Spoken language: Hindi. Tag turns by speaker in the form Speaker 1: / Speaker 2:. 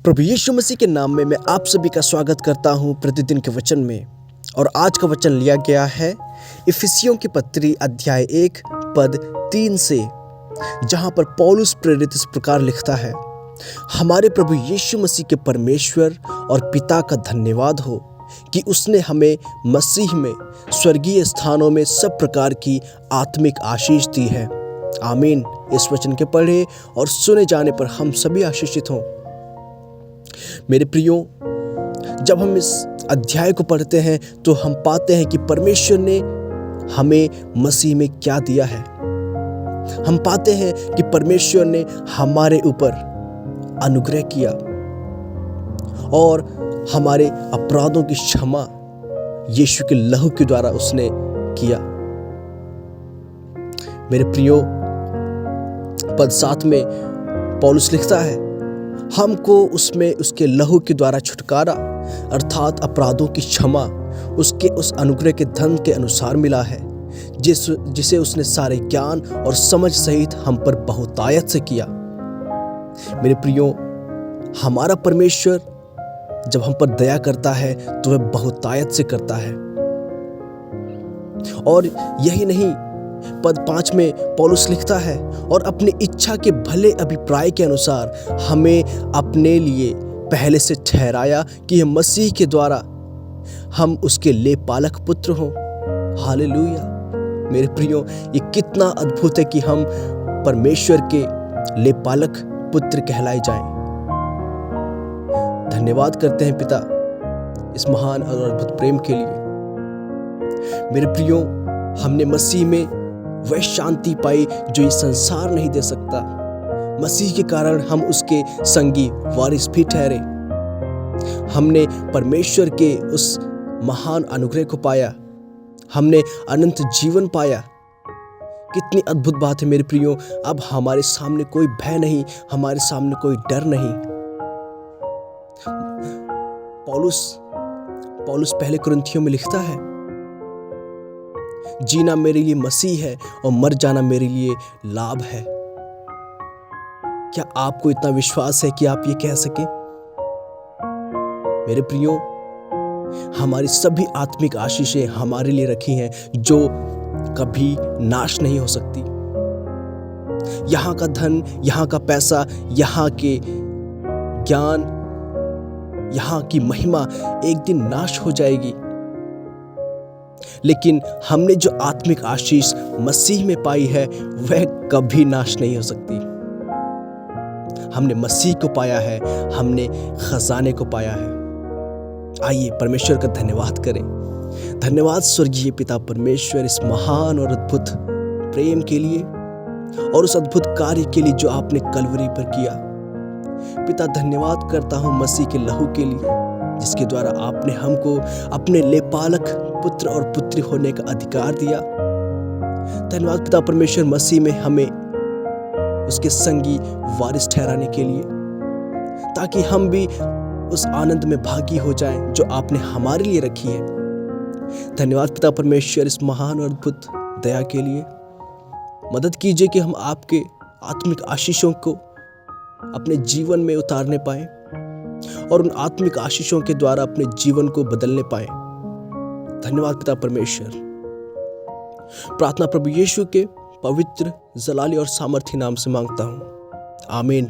Speaker 1: प्रभु यीशु मसीह के नाम में मैं आप सभी का स्वागत करता हूं प्रतिदिन के वचन में। और आज का वचन लिया गया है इफिसियों की पत्री अध्याय 1 पद 3 से, जहां पर पौलुस प्रेरित इस प्रकार लिखता है। हमारे प्रभु यीशु मसीह के परमेश्वर और पिता का धन्यवाद हो कि उसने हमें मसीह में स्वर्गीय स्थानों में सब प्रकार की आत्मिक आशीष दी है। आमीन। इस वचन के पढ़े और सुने जाने पर हम सभी आशीषित हों। मेरे प्रियो, जब हम इस अध्याय को पढ़ते हैं तो हम पाते हैं कि परमेश्वर ने हमें मसीह में क्या दिया है। हम पाते हैं कि परमेश्वर ने हमारे ऊपर अनुग्रह किया और हमारे अपराधों की क्षमा यीशु के लहू के द्वारा उसने किया। मेरे प्रियो, पद 7 में पौलुस लिखता है, हमको उसमें उसके लहू के द्वारा छुटकारा अर्थात अपराधों की क्षमा उसके उस अनुग्रह के धन के अनुसार मिला है, जिसे उसने सारे ज्ञान और समझ सहित हम पर बहुतायत से किया। मेरे प्रियो, हमारा परमेश्वर जब हम पर दया करता है तो वह बहुतायत से करता है। और यही नहीं, पद 5 में पौलुस लिखता है, और अपनी इच्छा के भले अभिप्राय के अनुसार हमें अपने लिए पहले से ठहराया कि हम मसीह के द्वारा हम उसके लेपालक पुत्र हों। हालेलुया। मेरे प्रियो, ये कितना अद्भुत है कि हम परमेश्वर के लेपालक पुत्र कहलाए जाएं। धन्यवाद करते हैं पिता इस महान और अद्भुत प्रेम के लिए। मेरे प्रियो, हमने मसीह में वह शांति पाई जो ये संसार नहीं दे सकता। मसीह के कारण हम उसके संगी वारिस भी ठहरे। हमने परमेश्वर के उस महान अनुग्रह को पाया। हमने अनंत जीवन पाया। कितनी अद्भुत बात है मेरे प्रियो। अब हमारे सामने कोई भय नहीं, हमारे सामने कोई डर नहीं। पौलुस पहले कुरिन्थियों में लिखता है, जीना मेरे लिए मसीह है और मर जाना मेरे लिए लाभ है। क्या आपको इतना विश्वास है कि आप ये कह सके? मेरे प्रियो, हमारी सभी आत्मिक आशीषें हमारे लिए रखी हैं जो कभी नाश नहीं हो सकती। यहां का धन, यहां का पैसा, यहां के ज्ञान, यहां की महिमा एक दिन नाश हो जाएगी, लेकिन हमने जो आत्मिक आशीष मसीह में पाई है वह कभी नाश नहीं हो सकती। हमने मसीह को पाया है, हमने खजाने को पाया है। आइए परमेश्वर का धन्यवाद करें। धन्यवाद स्वर्गीय पिता परमेश्वर, इस महान और अद्भुत प्रेम के लिए और उस अद्भुत कार्य के लिए जो आपने कलवरी पर किया। पिता, धन्यवाद करता हूं मसीह के लहू के लिए, जिसके द्वारा आपने हमको अपने लेपालक पुत्र और पुत्री होने का अधिकार दिया। धन्यवाद पिता परमेश्वर, मसीह में हमें उसके संगी वारिस ठहराने के लिए, ताकि हम भी उस आनंद में भागी हो जाएं जो आपने हमारे लिए रखी है। धन्यवाद पिता परमेश्वर इस महान और अद्भुत दया के लिए। मदद कीजिए कि हम आपके आत्मिक आशीषों को अपने जीवन में उतारने पाएं और उन आत्मिक आशीषों के द्वारा अपने जीवन को बदलने पाएं। धन्यवाद पिता परमेश्वर। प्रार्थना प्रभु यीशु के पवित्र, जलाली और सामर्थी नाम से मांगता हूं। आमीन।